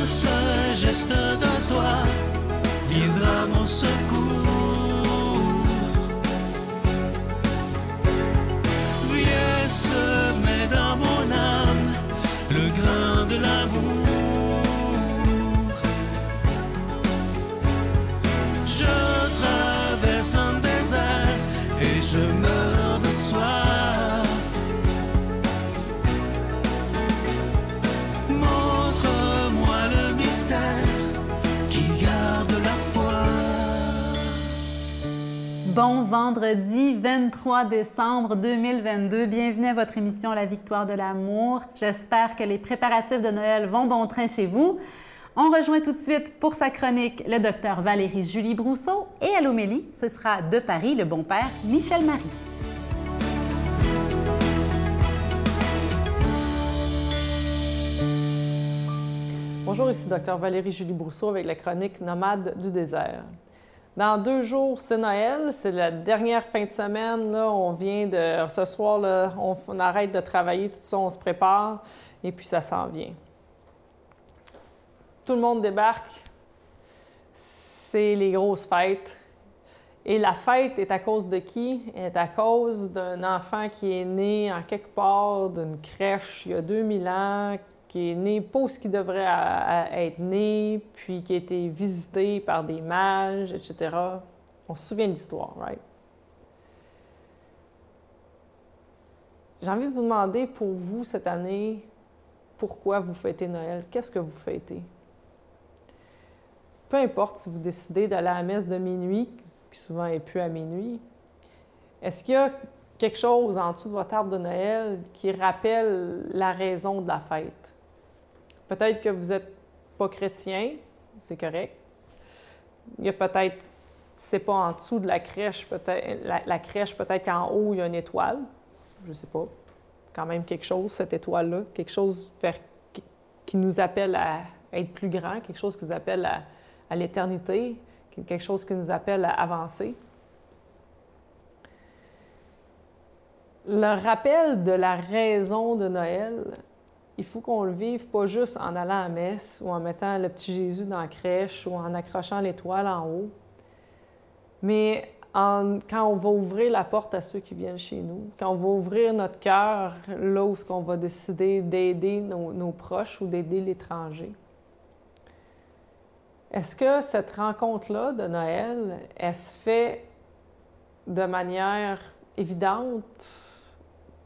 seul geste de toi viendra mon secours. Viens semer dans mon âme le grain de l'amour. Je traverse un désert et je meurs de soif. Montre-moi le mystère qui garde la foi. Bon vendredi 23 décembre 2022. Bienvenue à votre émission La Victoire de l'amour. J'espère que les préparatifs de Noël vont bon train chez vous. On rejoint tout de suite pour sa chronique le docteur Valérie-Julie Brousseau et à l'homélie, ce sera de Paris le bon père Michel Marie. Bonjour, ici Dr Valérie-Julie Brousseau avec la chronique Nomade du désert. Dans 2 jours, c'est Noël, c'est la dernière fin de semaine. Là, on vient de... Ce soir, là, on arrête de travailler, tout ça, on se prépare, et puis ça s'en vient. Tout le monde débarque, c'est les grosses fêtes. Et la fête est à cause de qui? Elle est à cause d'un enfant qui est né en quelque part d'une crèche il y a 2000 ans, qui est né pas où il devrait être né, puis qui a été visité par des mages, etc. On se souvient de l'histoire, right? J'ai envie de vous demander pour vous cette année, pourquoi vous fêtez Noël? Qu'est-ce que vous fêtez? Peu importe si vous décidez d'aller à la messe de minuit, qui souvent n'est plus à minuit, est-ce qu'il y a quelque chose en dessous de votre arbre de Noël qui rappelle la raison de la fête? Peut-être que vous n'êtes pas chrétien, c'est correct. Il y a peut-être, c'est pas en dessous de la crèche, peut-être la crèche, peut-être qu'en haut, il y a une étoile. Je ne sais pas. C'est quand même quelque chose, cette étoile-là. Quelque chose qui nous appelle à être plus grand, quelque chose qui nous appelle à l'éternité, quelque chose qui nous appelle à avancer. Le rappel de la raison de Noël, il faut qu'on le vive pas juste en allant à la messe ou en mettant le petit Jésus dans la crèche ou en accrochant l'étoile en haut, mais quand on va ouvrir la porte à ceux qui viennent chez nous, quand on va ouvrir notre cœur là où on va décider d'aider nos proches ou d'aider l'étranger. Est-ce que cette rencontre-là de Noël, elle se fait de manière évidente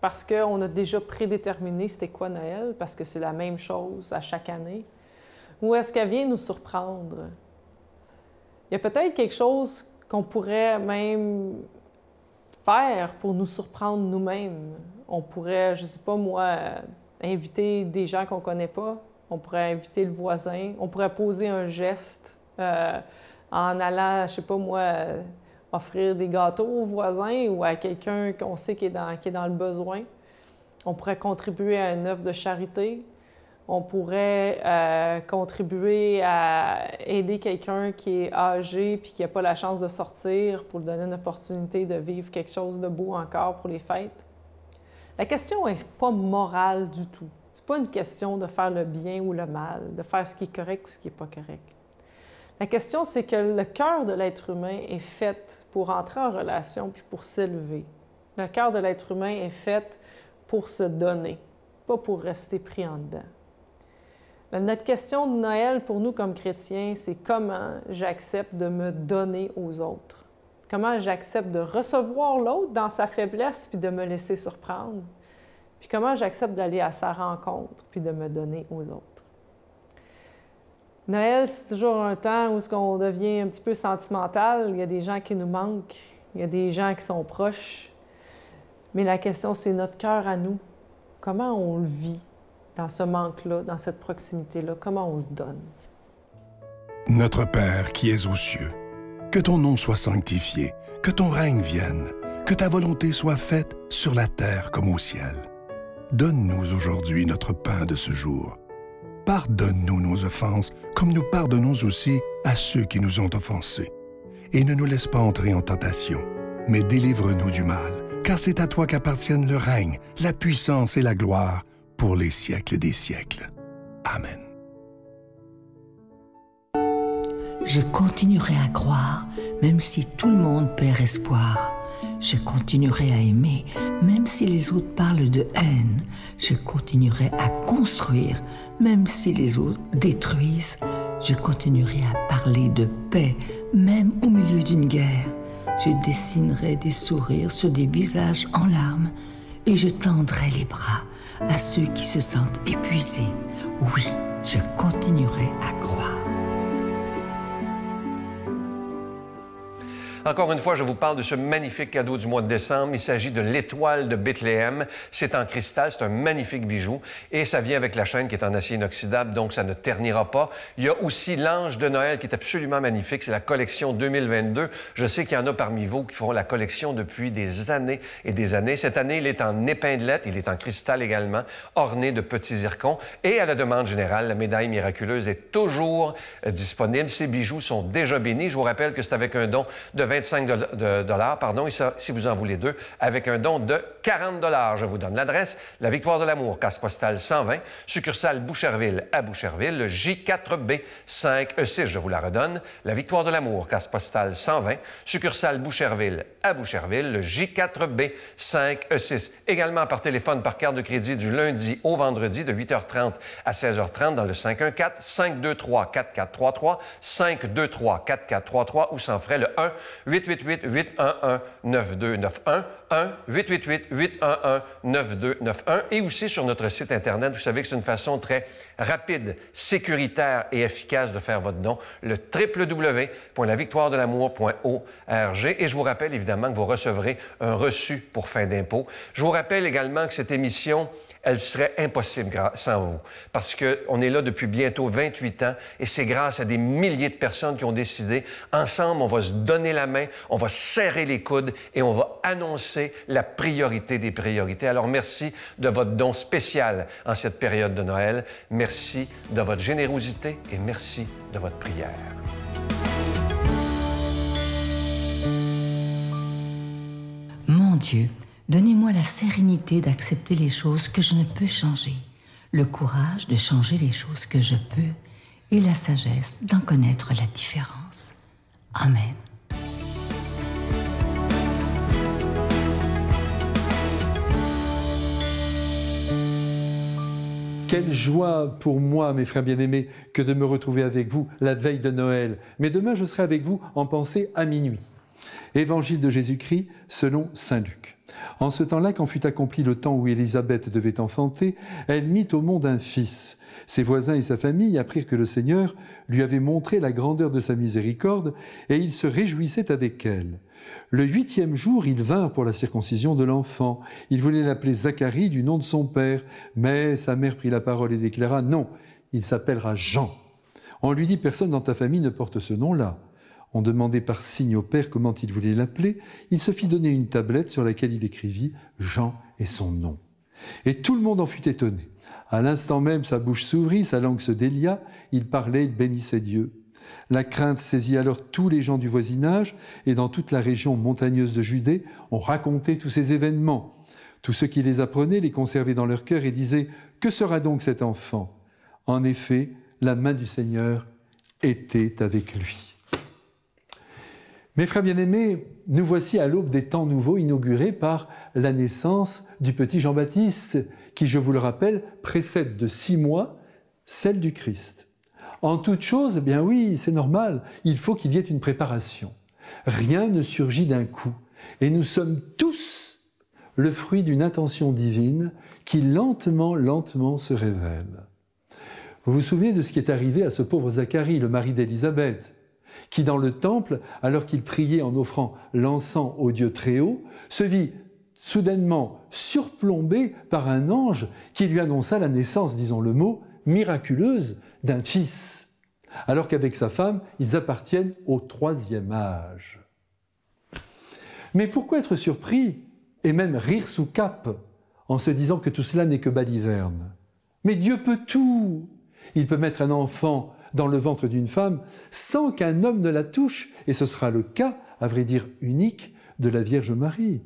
parce qu'on a déjà prédéterminé c'était quoi Noël, parce que c'est la même chose à chaque année? Ou est-ce qu'elle vient nous surprendre? Il y a peut-être quelque chose qu'on pourrait même faire pour nous surprendre nous-mêmes. On pourrait, je ne sais pas moi, inviter des gens qu'on ne connaît pas. On pourrait inviter le voisin. On pourrait poser un geste en allant, je ne sais pas moi, offrir des gâteaux au voisin ou à quelqu'un qu'on sait qui est dans le besoin. On pourrait contribuer à une œuvre de charité. On pourrait contribuer à aider quelqu'un qui est âgé puis qui n'a pas la chance de sortir pour lui donner une opportunité de vivre quelque chose de beau encore pour les fêtes. La question n'est pas morale du tout. Ce n'est pas une question de faire le bien ou le mal, de faire ce qui est correct ou ce qui n'est pas correct. La question, c'est que le cœur de l'être humain est fait pour entrer en relation puis pour s'élever. Le cœur de l'être humain est fait pour se donner, pas pour rester pris en dedans. Notre question de Noël pour nous comme chrétiens, c'est comment j'accepte de me donner aux autres. Comment j'accepte de recevoir l'autre dans sa faiblesse puis de me laisser surprendre. Puis comment j'accepte d'aller à sa rencontre puis de me donner aux autres. Noël, c'est toujours un temps où on devient un petit peu sentimental. Il y a des gens qui nous manquent, il y a des gens qui sont proches. Mais la question, c'est notre cœur à nous. Comment on le vit dans ce manque-là, dans cette proximité-là? Comment on se donne? Notre Père qui es aux cieux, que ton nom soit sanctifié, que ton règne vienne, que ta volonté soit faite sur la terre comme au ciel. Donne-nous aujourd'hui notre pain de ce jour. Pardonne-nous nos offenses, comme nous pardonnons aussi à ceux qui nous ont offensés. Et ne nous laisse pas entrer en tentation, mais délivre-nous du mal, car c'est à toi qu'appartiennent le règne, la puissance et la gloire pour les siècles des siècles. Amen. Je continuerai à croire, même si tout le monde perd espoir. Je continuerai à aimer, même si les autres parlent de haine. Je continuerai à construire, même si les autres détruisent. Je continuerai à parler de paix, même au milieu d'une guerre. Je dessinerai des sourires sur des visages en larmes et je tendrai les bras à ceux qui se sentent épuisés. Oui, je continuerai à croire. Encore une fois, je vous parle de ce magnifique cadeau du mois de décembre. Il s'agit de l'étoile de Bethléem. C'est en cristal, c'est un magnifique bijou. Et ça vient avec la chaîne qui est en acier inoxydable, donc ça ne ternira pas. Il y a aussi l'ange de Noël qui est absolument magnifique. C'est la collection 2022. Je sais qu'il y en a parmi vous qui font la collection depuis des années et des années. Cette année, il est en épinglette, il est en cristal également, orné de petits zircons. Et à la demande générale, la médaille miraculeuse est toujours disponible. Ces bijoux sont déjà bénis. Je vous rappelle que c'est avec un don de 25 $, pardon, et ça, si vous en voulez deux, avec un don de 40 $. Je vous donne l'adresse, la Victoire de l'Amour, case postale 120, succursale Boucherville à Boucherville, le J4B 5E6, je vous la redonne, la Victoire de l'Amour, case postale 120, succursale Boucherville à Boucherville, le J4B 5E6. Également par téléphone, par carte de crédit du lundi au vendredi de 8h30 à 16h30 dans le 514-523-4433, 523-4433 ou sans frais le 1-888-811-9291, 1-888-811-9291 et aussi sur notre site Internet. Vous savez que c'est une façon très rapide, sécuritaire et efficace de faire votre don, le www.lavictoiredelamour.org. Et je vous rappelle évidemment que vous recevrez un reçu pour fin d'impôt. Je vous rappelle également que cette émission, elle serait impossible sans vous, parce qu'on est là depuis bientôt 28 ans et c'est grâce à des milliers de personnes qui ont décidé, ensemble, on va se donner la main, on va serrer les coudes et on va annoncer la priorité des priorités. Alors, merci de votre don spécial en cette période de Noël. Merci de votre générosité et merci de votre prière. Mon Dieu, donnez-moi la sérénité d'accepter les choses que je ne peux changer, le courage de changer les choses que je peux et la sagesse d'en connaître la différence. Amen. Quelle joie pour moi, mes frères bien-aimés, que de me retrouver avec vous la veille de Noël. Mais demain, je serai avec vous en pensée à minuit. Évangile de Jésus-Christ selon saint Luc. En ce temps-là, quand fut accompli le temps où Élisabeth devait enfanter, elle mit au monde un fils. Ses voisins et sa famille apprirent que le Seigneur lui avait montré la grandeur de sa miséricorde et ils se réjouissaient avec elle. Le 8e jour, ils vinrent pour la circoncision de l'enfant. Ils voulaient l'appeler Zacharie du nom de son père, mais sa mère prit la parole et déclara « Non, il s'appellera Jean ». On lui dit « Personne dans ta famille ne porte ce nom-là ». On demandait par signe au père comment il voulait l'appeler. Il se fit donner une tablette sur laquelle il écrivit « Jean est son nom ». Et tout le monde en fut étonné. À l'instant même, sa bouche s'ouvrit, sa langue se délia, il parlait, il bénissait Dieu. La crainte saisit alors tous les gens du voisinage et dans toute la région montagneuse de Judée, on racontait tous ces événements. Tous ceux qui les apprenaient les conservaient dans leur cœur et disaient « Que sera donc cet enfant ?» En effet, la main du Seigneur était avec lui. Mes frères bien-aimés, nous voici à l'aube des temps nouveaux inaugurés par la naissance du petit Jean-Baptiste, qui, je vous le rappelle, précède de 6 mois celle du Christ. En toute chose, eh bien oui, c'est normal, il faut qu'il y ait une préparation. Rien ne surgit d'un coup, et nous sommes tous le fruit d'une intention divine qui lentement se révèle. Vous vous souvenez de ce qui est arrivé à ce pauvre Zacharie, le mari d'Élisabeth, qui dans le temple, alors qu'il priait en offrant l'encens au Dieu très haut, se vit soudainement surplombé par un ange qui lui annonça la naissance, disons le mot, miraculeuse d'un fils, alors qu'avec sa femme, ils appartiennent au 3e âge. Mais pourquoi être surpris et même rire sous cape en se disant que tout cela n'est que baliverne? Mais Dieu peut tout! Il peut mettre un enfant dans le ventre d'une femme sans qu'un homme ne la touche, et ce sera le cas, à vrai dire unique, de la Vierge Marie.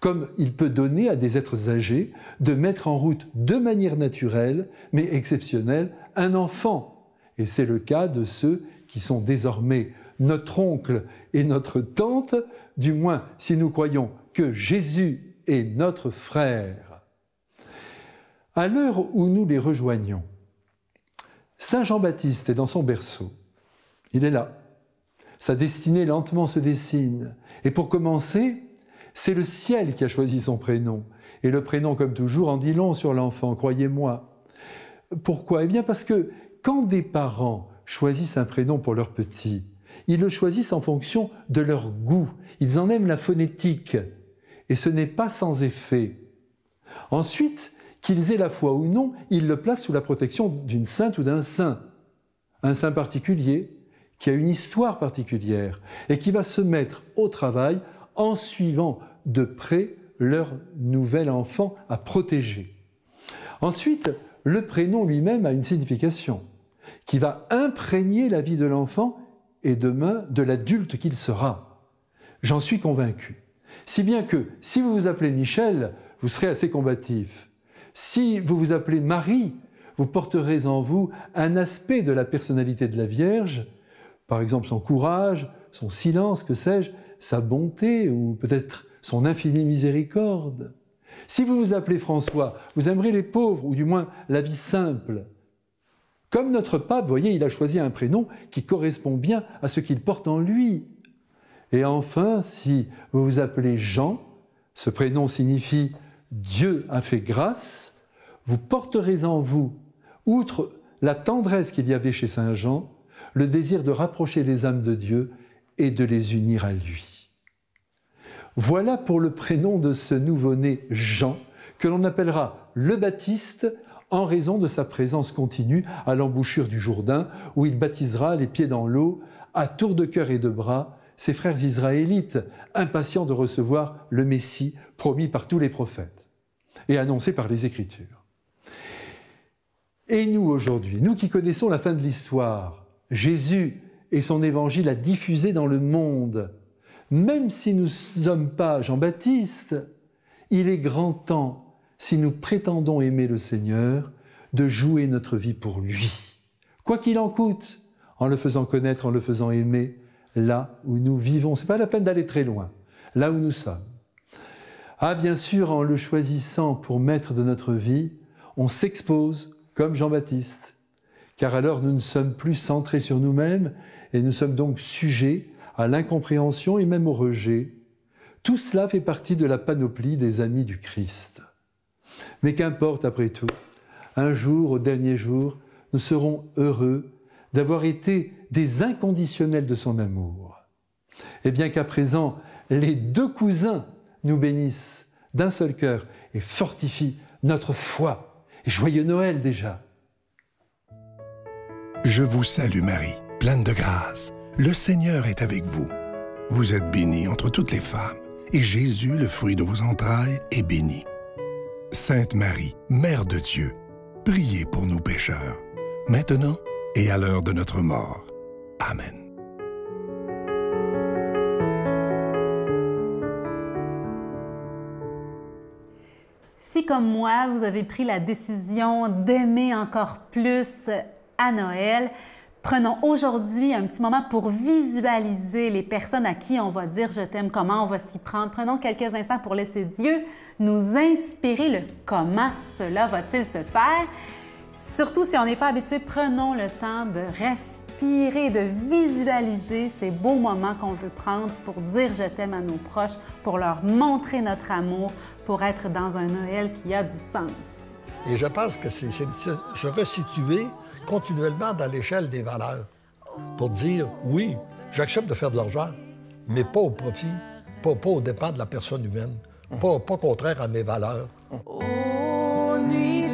Comme il peut donner à des êtres âgés de mettre en route de manière naturelle, mais exceptionnelle, un enfant. Et c'est le cas de ceux qui sont désormais notre oncle et notre tante, du moins si nous croyons que Jésus est notre frère. À l'heure où nous les rejoignons, Saint Jean-Baptiste est dans son berceau. Il est là. Sa destinée lentement se dessine. Et pour commencer, c'est le ciel qui a choisi son prénom. Et le prénom, comme toujours, en dit long sur l'enfant, croyez-moi. Pourquoi? Eh bien parce que quand des parents choisissent un prénom pour leur petit, ils le choisissent en fonction de leur goût. Ils en aiment la phonétique. Et ce n'est pas sans effet. Ensuite, qu'ils aient la foi ou non, ils le placent sous la protection d'une sainte ou d'un saint. Un saint particulier qui a une histoire particulière et qui va se mettre au travail en suivant de près leur nouvel enfant à protéger. Ensuite, le prénom lui-même a une signification qui va imprégner la vie de l'enfant et demain de l'adulte qu'il sera. J'en suis convaincu. Si bien que si vous vous appelez Michel, vous serez assez combatif. Si vous vous appelez Marie, vous porterez en vous un aspect de la personnalité de la Vierge, par exemple son courage, son silence, que sais-je, sa bonté ou peut-être son infinie miséricorde. Si vous vous appelez François, vous aimerez les pauvres ou du moins la vie simple. Comme notre pape, vous voyez, il a choisi un prénom qui correspond bien à ce qu'il porte en lui. Et enfin, si vous vous appelez Jean, ce prénom signifie « Dieu a fait grâce », vous porterez en vous, outre la tendresse qu'il y avait chez Saint Jean, le désir de rapprocher les âmes de Dieu et de les unir à lui. Voilà pour le prénom de ce nouveau-né Jean, que l'on appellera le Baptiste en raison de sa présence continue à l'embouchure du Jourdain, où il baptisera les pieds dans l'eau, à tour de cœur et de bras, ses frères israélites, impatients de recevoir le Messie promis par tous les prophètes et annoncé par les Écritures. Et nous aujourd'hui, nous qui connaissons la fin de l'histoire, Jésus et son évangile a diffusé dans le monde, même si nous ne sommes pas Jean-Baptiste, il est grand temps, si nous prétendons aimer le Seigneur, de jouer notre vie pour lui. Quoi qu'il en coûte, en le faisant connaître, en le faisant aimer, là où nous vivons. Ce n'est pas la peine d'aller très loin, là où nous sommes. Ah, bien sûr, en le choisissant pour maître de notre vie, on s'expose comme Jean-Baptiste, car alors nous ne sommes plus centrés sur nous-mêmes et nous sommes donc sujets à l'incompréhension et même au rejet. Tout cela fait partie de la panoplie des amis du Christ. Mais qu'importe après tout, un jour, au dernier jour, nous serons heureux d'avoir été des inconditionnels de son amour. Et bien qu'à présent, les deux cousins nous bénissent d'un seul cœur et fortifient notre foi. Et joyeux Noël déjà! Je vous salue Marie, pleine de grâce. Le Seigneur est avec vous. Vous êtes bénie entre toutes les femmes, et Jésus, le fruit de vos entrailles, est béni. Sainte Marie, Mère de Dieu, priez pour nous pécheurs, maintenant et à l'heure de notre mort. Amen. Si, comme moi, vous avez pris la décision d'aimer encore plus à Noël, prenons aujourd'hui un petit moment pour visualiser les personnes à qui on va dire « je t'aime », comment on va s'y prendre. Prenons quelques instants pour laisser Dieu nous inspirer le comment cela va-t-il se faire. Surtout si on n'est pas habitué, prenons le temps de respirer, de visualiser ces beaux moments qu'on veut prendre pour dire « je t'aime » à nos proches, pour leur montrer notre amour, pour être dans un Noël qui a du sens. Et je pense que c'est se resituer continuellement dans l'échelle des valeurs pour dire « oui, j'accepte de faire de l'argent, mais pas au profit, pas aux dépens de la personne humaine, pas contraire à mes valeurs. » Ô nuit